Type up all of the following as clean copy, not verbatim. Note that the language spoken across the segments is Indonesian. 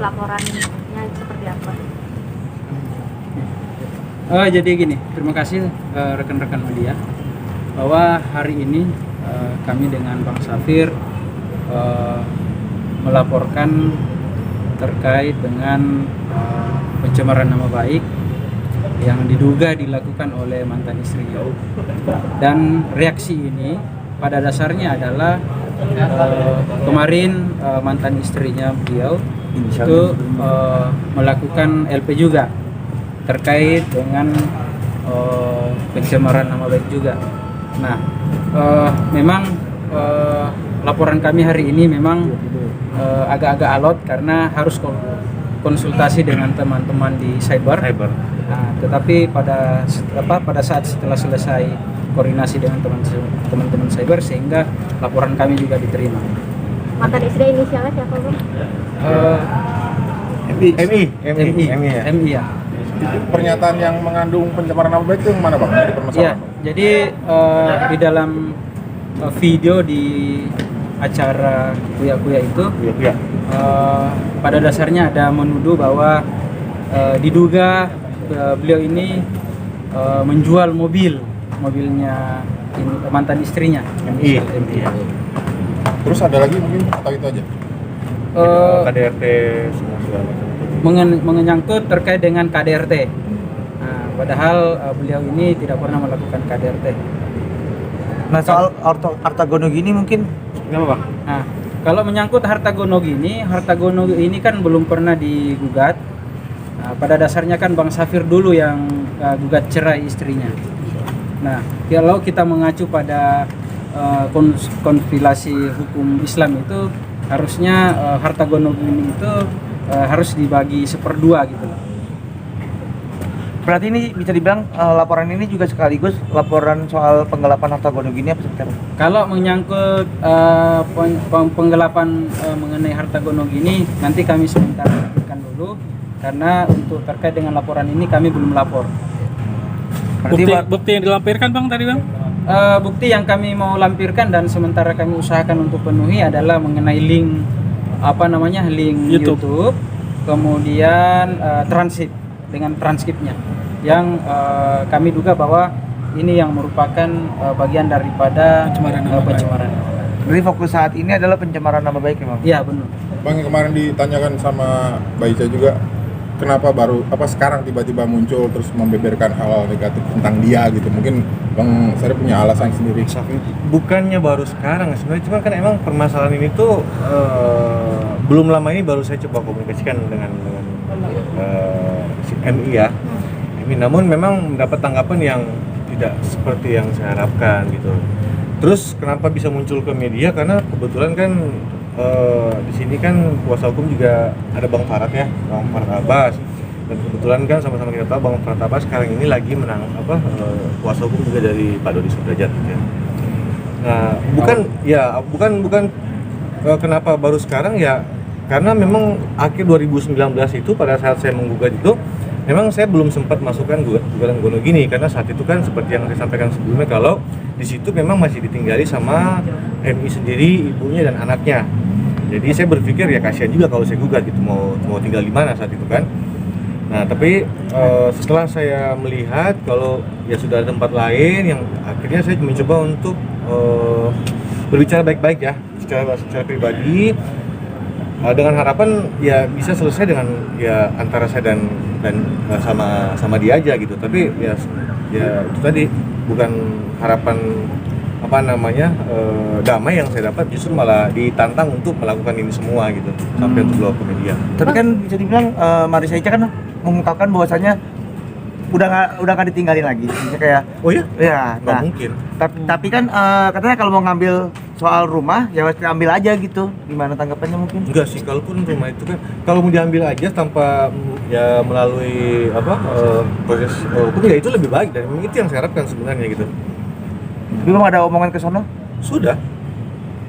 laporannya seperti apa? Jadi gini, terima kasih rekan-rekan media bahwa hari ini kami dengan Bang Safir melaporkan terkait dengan pencemaran nama baik yang diduga dilakukan oleh mantan istrinya. Dan reaksi ini pada dasarnya adalah kemarin mantan istrinya beliau itu melakukan LP juga terkait dengan pencemaran nama baik juga. Nah, memang laporan kami hari ini memang agak-agak alot karena harus konsultasi dengan teman-teman di cyber. Nah, tetapi pada saat setelah selesai koordinasi dengan teman-teman cyber sehingga laporan kami juga diterima. Mantan istri inisialnya siapa, Bang? MI ya. Pernyataan yang mengandung pencemaran nama baik itu yang mana, Bang? Dari permasalahan, Ya, jadi di dalam video di acara Kuya itu pada dasarnya ada menuduh bahwa diduga beliau ini menjual mobilnya mantan istrinya MI. Terus ada lagi mungkin atau itu aja? KDRT semua segala macam. Menyangkut terkait dengan KDRT. Nah, padahal beliau ini tidak pernah melakukan KDRT. Nah, soal harta gono gini mungkin Kenapa, Bang? Nah, kalau menyangkut harta gono ini kan belum pernah digugat. Nah, pada dasarnya kan Bang Safir dulu yang gugat cerai istrinya. Nah, kalau kita mengacu pada konfilasi hukum Islam itu harusnya harta gono gini itu harus dibagi 1/2 gitu loh. berarti ini bisa dibilang laporan ini juga sekaligus laporan soal penggelapan harta gono gini apa seperti apa? Kalau menyangkut penggelapan mengenai harta gono gini nanti kami sementara lakukan dulu karena untuk terkait dengan laporan ini kami belum lapor. Bukti yang dilampirkan, Bang, tadi, Bang? Bukti yang kami mau lampirkan dan sementara kami usahakan untuk penuhi adalah mengenai link link YouTube, kemudian dengan transkripnya yang kami duga bahwa ini yang merupakan bagian daripada pencemaran. Jadi fokus saat ini adalah pencemaran nama baik ya, Bang? Iya, benar. Bang, yang kemarin ditanyakan sama Mbak Ica juga, kenapa sekarang tiba-tiba muncul terus membeberkan hal negatif tentang dia gitu? Mungkin Bang Sari punya alasan sendiri. Bukannya baru sekarang sebenarnya, cuma kan emang permasalahan ini tuh belum lama ini baru saya coba komunikasikan dengan si MI ya. Namun memang mendapat tanggapan yang tidak seperti yang saya harapkan gitu. Terus kenapa bisa muncul ke media? Karena kebetulan kan di sini kan kuasa hukum juga ada Bang Farad ya, Bang Farad Abbas. Dan kebetulan kan sama-sama kita tahu Bang Farad Abbas sekarang ini lagi kuasa hukum juga dari Pak Dodi Sudrajat gitu ya. Nah, bukan kenapa baru sekarang ya, karena memang akhir 2019 itu pada saat saya menggugat itu memang saya belum sempat masukkan gugatan gono gini karena saat itu kan seperti yang saya sampaikan sebelumnya kalau di situ memang masih ditinggali sama MI sendiri, ibunya dan anaknya. Jadi saya berpikir ya kasihan juga kalau saya gugat gitu, mau tinggal di mana saat itu kan. Nah, tapi setelah saya melihat kalau ya sudah ada tempat lain yang akhirnya saya mencoba untuk berbicara baik-baik ya secara pribadi dengan harapan ya bisa selesai dengan ya antara saya dan sama dia aja gitu. Tapi ya itu tadi bukan harapan damai yang saya dapat, justru malah ditantang untuk melakukan ini semua gitu sampai untuk bawa ke media. Tapi kan bisa dibilang Marissa Ica kan mengungkapkan bahwasanya udah nggak ditinggalin lagi. Misalnya kayak oh ya? Ya, nggak mungkin. Tapi kan katanya kalau mau ngambil soal rumah ya harus diambil aja gitu. Gimana tanggapannya mungkin? Enggak sih, kalaupun rumah itu kan kalau mau diambil aja tanpa ya melalui proses hukum ya itu lebih baik, dan itu yang saya harapkan sebenarnya gitu. Belum ada omongan ke sono? Sudah.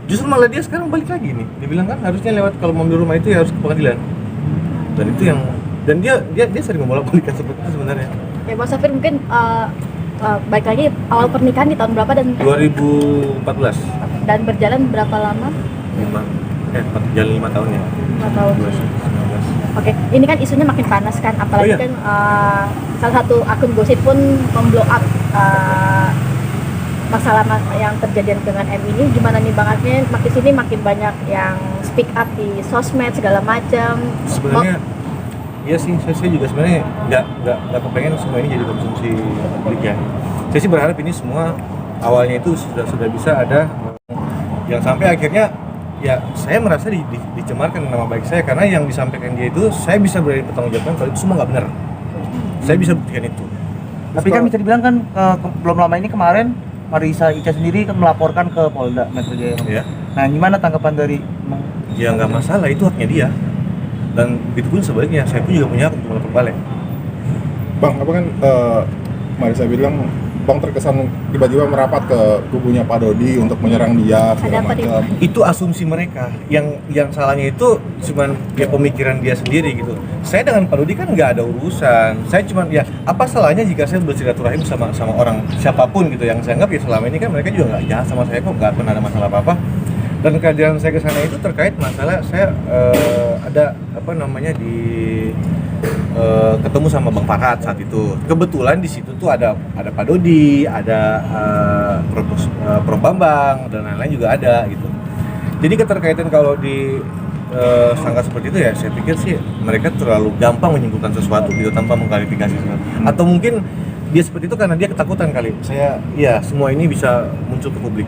Justru malah dia sekarang balik lagi nih. Dia bilang kan harusnya lewat kalau mau ambil rumah itu ya harus ke pengadilan. Dan itu yang dia sering membolak-balikan seperti itu sebenarnya. Ya, Bang Safir mungkin baik lagi awal pernikahan di tahun berapa dan 2014. Dan berjalan berapa lama? 5 tahun ya. 5 tahun. 2019. Oke, ini kan isunya makin panas kan, apalagi Oh, iya. kan salah satu akun gosip pun memblow up masalah yang terjadi dengan M ini. Gimana nih Bang Admin? Makin sini makin banyak yang speak up di sosmed segala macam. Sebenarnya iya sih, saya juga sebenarnya nggak kepengen semua ini jadi konsumsi publik ya. Saya sih berharap ini semua awalnya itu sudah bisa ada yang sampai akhirnya ya saya merasa dicemarkan nama baik saya, karena yang disampaikan dia itu saya bisa berani bertanggung jawabkan kalau itu semua nggak benar. Saya bisa buktikan itu. Tapi kan bisa dibilang kan belum lama ini kemarin Marisa Ica sendiri kan melaporkan ke Polda Metro Jaya. Ya, Nah, gimana tanggapan dari ya nggak masalah, itu haknya dia. Dan begitu pun sebaliknya, saya pun juga punya hak untuk melapor balik. Bang, apa kan Marisa bilang Bang terkesan tiba-tiba merapat ke kubunya Pak Dodi untuk menyerang dia segala Ada apa, macam. Itu asumsi mereka, yang salahnya itu cuman ya pemikiran dia sendiri gitu. Saya dengan Pak Dodi kan nggak ada urusan. Saya cuman ya apa salahnya jika saya bersilaturahim sama orang siapapun gitu, yang saya anggap ya selama ini kan mereka juga nggak jahat sama saya kok, nggak pernah ada masalah apa-apa. Dan kehadiran saya ke sana itu terkait masalah saya ada apa namanya ketemu sama Bang Farhat saat itu. Kebetulan di situ tuh ada Pak Dodi, ada Prof Bambang dan lain-lain juga ada gitu. Jadi keterkaitan kalau di sangka seperti itu ya, saya pikir sih mereka terlalu gampang menyimpulkan sesuatu gitu tanpa mengklarifikasi sesuatu. Atau mungkin dia seperti itu karena dia ketakutan kali. Ya semua ini bisa muncul ke publik.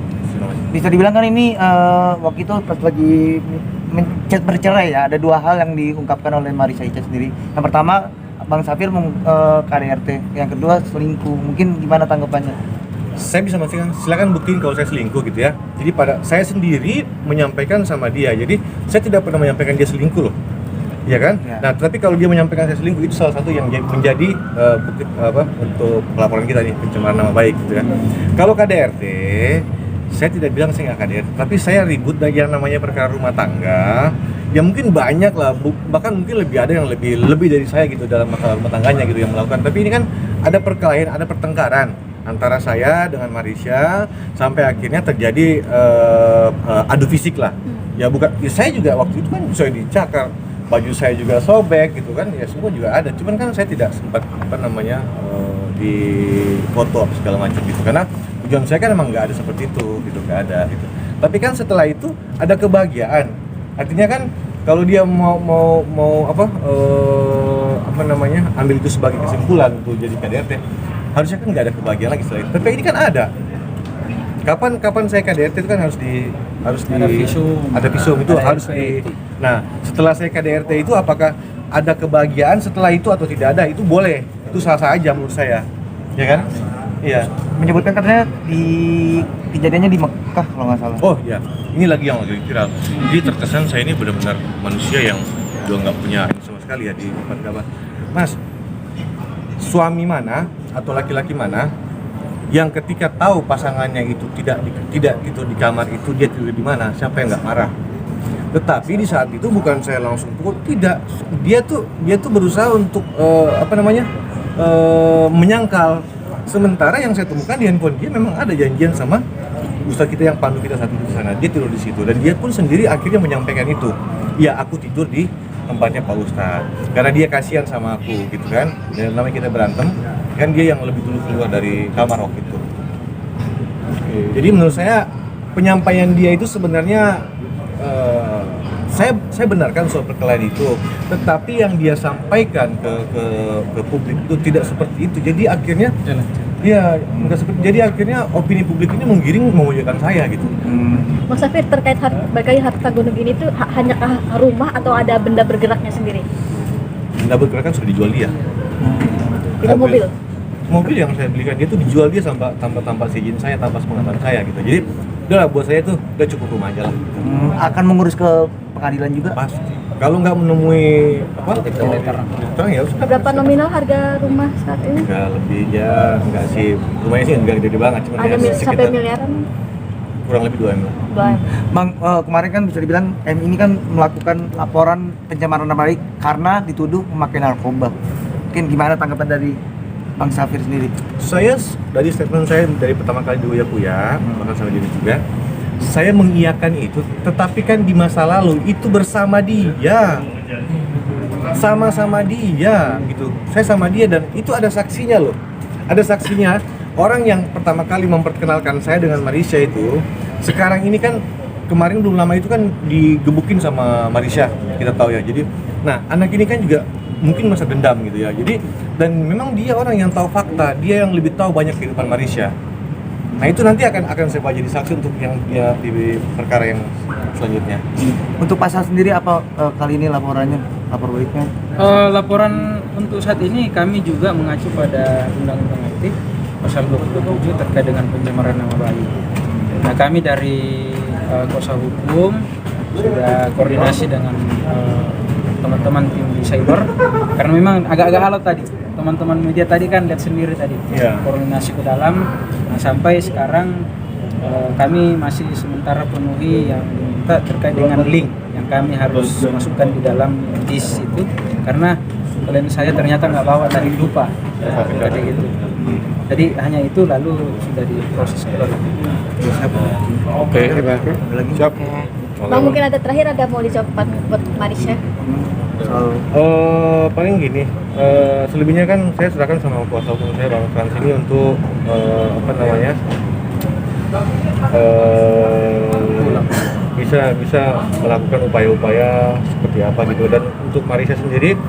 bisa dibilang kan ini waktu itu pas lagi bercerai ya, ada dua hal yang diungkapkan oleh Marisa Ica sendiri. Yang pertama, Bang Safir KDRT, yang kedua selingkuh. Mungkin gimana tanggapannya? Saya bisa memastikan, silakan buktiin kalau saya selingkuh gitu ya. Jadi pada saya sendiri menyampaikan sama dia, jadi saya tidak pernah menyampaikan dia selingkuh loh, ya kan? Ya. Nah, tapi kalau dia menyampaikan saya selingkuh, itu salah satu yang menjadi bukti untuk pelaporan kita nih, pencemaran nama baik gitu kan. Kalau KDRT, saya tidak bilang saya nggak KDRT, tapi saya ribut dari yang namanya perkara rumah tangga. Ya mungkin banyak lah, bahkan mungkin lebih ada yang lebih dari saya gitu dalam masalah rumah tangganya gitu yang melakukan. Tapi ini kan ada perkelahian, ada pertengkaran antara saya dengan Marisa sampai akhirnya terjadi adu fisik lah. Ya bukan, ya saya juga waktu itu kan saya dicakar, baju saya juga sobek gitu kan, ya semua juga ada. Cuman kan saya tidak sempat di foto segala macam gitu, karena tujuan saya kan emang nggak ada seperti itu gitu, nggak ada gitu. Tapi kan setelah itu ada kebahagiaan. Artinya kan kalau dia mau ambil itu sebagai kesimpulan untuk jadi KDRT, harusnya kan nggak ada kebahagiaan lagi setelah itu. Tapi ini kan ada. Kapan saya KDRT itu kan harus Ada visum itu ada harus NPT. Nah, setelah saya KDRT itu apakah ada kebahagiaan setelah itu atau tidak ada? Itu boleh. Itu sah-sah aja menurut saya. Ya kan? Iya. Menyebutkan katanya di kejadiannya di Mekah kalau nggak salah. Oh iya, ini lagi yang lagi viral. Jadi terkesan saya ini benar-benar manusia yang udah nggak punya ini sama sekali ya di depan kamar. Mas, suami mana atau laki-laki mana yang ketika tahu pasangannya itu tidak tidur di kamar itu, dia tidur di mana? Siapa yang nggak marah? Tetapi di saat itu bukan saya langsung pukul, tidak. Dia tuh berusaha untuk menyangkal. Sementara yang saya temukan di handphone dia memang ada janjian sama ustaz kita yang pandu kita saat itu di sana. Dia tidur di situ dan dia pun sendiri akhirnya menyampaikan itu. Ya, aku tidur di tempatnya Pak Ustadz karena dia kasihan sama aku gitu kan. Dan namanya kita berantem, kan dia yang lebih dulu keluar dari kamar waktu itu. Jadi menurut saya penyampaian dia itu sebenarnya saya benarkan soal perkelahian itu, tetapi yang dia sampaikan ke publik itu tidak seperti itu. Jadi akhirnya nggak seperti. Jadi akhirnya opini publik ini menggiring memojokkan saya gitu. Mas Safir, terkait bagi harta gunung ini tuh hanyakah rumah atau ada benda bergeraknya sendiri? Benda bergerak kan sudah dijual dia. Itu mobil? Mobil yang saya belikan dia tuh dijual dia tanpa seizin saya, tanpa sepengetahuan saya gitu. Jadi udahlah, buat saya tuh udah cukup rumah aja lah. Akan mengurus ke pengadilan juga? Pasti. Kalau nggak menemui terang ya sudah. Berapa nominal harga rumah saat ini? Nggak lebih ya, nggak sih. Rumahnya sih nggak gede banget, cuma Ada ya sampai miliaran? kurang lebih 2 M lah. Bang, kemarin kan bisa dibilang M ini kan melakukan laporan pencemaran nama baik karena dituduh memakai narkoba. Mungkin gimana tanggapan dari Bang Safir sendiri? Saya dari statement saya dari pertama kali di Uyakuya, bahkan sama Juni juga, saya mengiyakan itu. Tetapi kan di masa lalu itu bersama dia, sama-sama dia gitu. Saya sama dia dan itu ada saksinya loh. Ada saksinya, orang yang pertama kali memperkenalkan saya dengan Marisha itu sekarang ini kan, kemarin belum lama itu kan digebukin sama Marisha, kita tahu ya. Jadi nah anak ini kan juga mungkin masa dendam gitu ya. Jadi dan memang dia orang yang tahu fakta, dia yang lebih tahu banyak kehidupan Marisha. Nah itu nanti akan saya bawa jadi saksi untuk yang ya, di perkara yang selanjutnya. Untuk pasal sendiri apa kali ini laporannya, lapor baiknya? Laporan untuk saat ini kami juga mengacu pada Undang-Undang IT pasal 27 terkait dengan pencemaran nama baik. Nah kami dari kuasa hukum sudah koordinasi dengan teman-teman tim di cyber karena memang agak-agak alot tadi. Teman-teman media tadi kan lihat sendiri tadi, koordinasi ke dalam. Nah, sampai sekarang kami masih sementara penuhi yang diminta terkait dengan link yang kami harus masukkan di dalam disk itu karena klien saya ternyata nggak bawa tadi, lupa tadi gitu. Jadi hanya itu lalu sudah diproses keluar. Oke. Siap. Bang, mungkin ada terakhir ada mau dijawab buat Marisha? Soal Paling gini, selebihnya kan saya serahkan sama kuasa hukum saya Bang Frans ini untuk bisa melakukan upaya-upaya seperti apa gitu. Dan untuk Marisha sendiri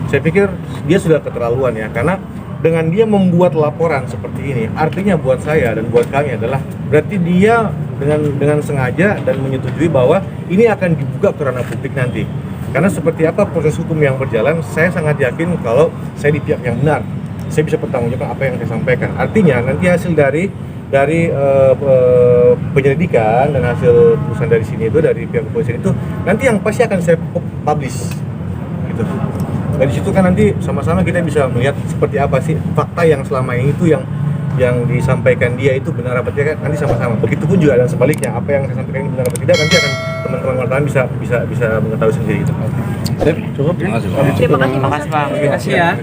saya pikir dia sudah keterlaluan ya, karena dengan dia membuat laporan seperti ini artinya buat saya dan buat kami adalah berarti dia dengan sengaja dan menyetujui bahwa ini akan dibuka ke ranah publik nanti. Karena seperti apa proses hukum yang berjalan, saya sangat yakin kalau saya di pihak yang benar, saya bisa bertanggungjawab apa yang saya sampaikan. Artinya nanti hasil dari penyelidikan dan hasil putusan dari sini itu, dari pihak kepolisian itu nanti yang pasti akan saya publish gitu. Dari situ kan nanti sama-sama kita bisa melihat seperti apa sih fakta yang selama ini itu yang disampaikan dia itu benar apa tidak, nanti sama-sama. Begitupun juga dan sebaliknya, apa yang saya sampaikan ini benar apa tidak, nanti akan teman-teman wartawan bisa mengetahui sendiri gitu. Cukup. Terima kasih Bang. Terima kasih ya.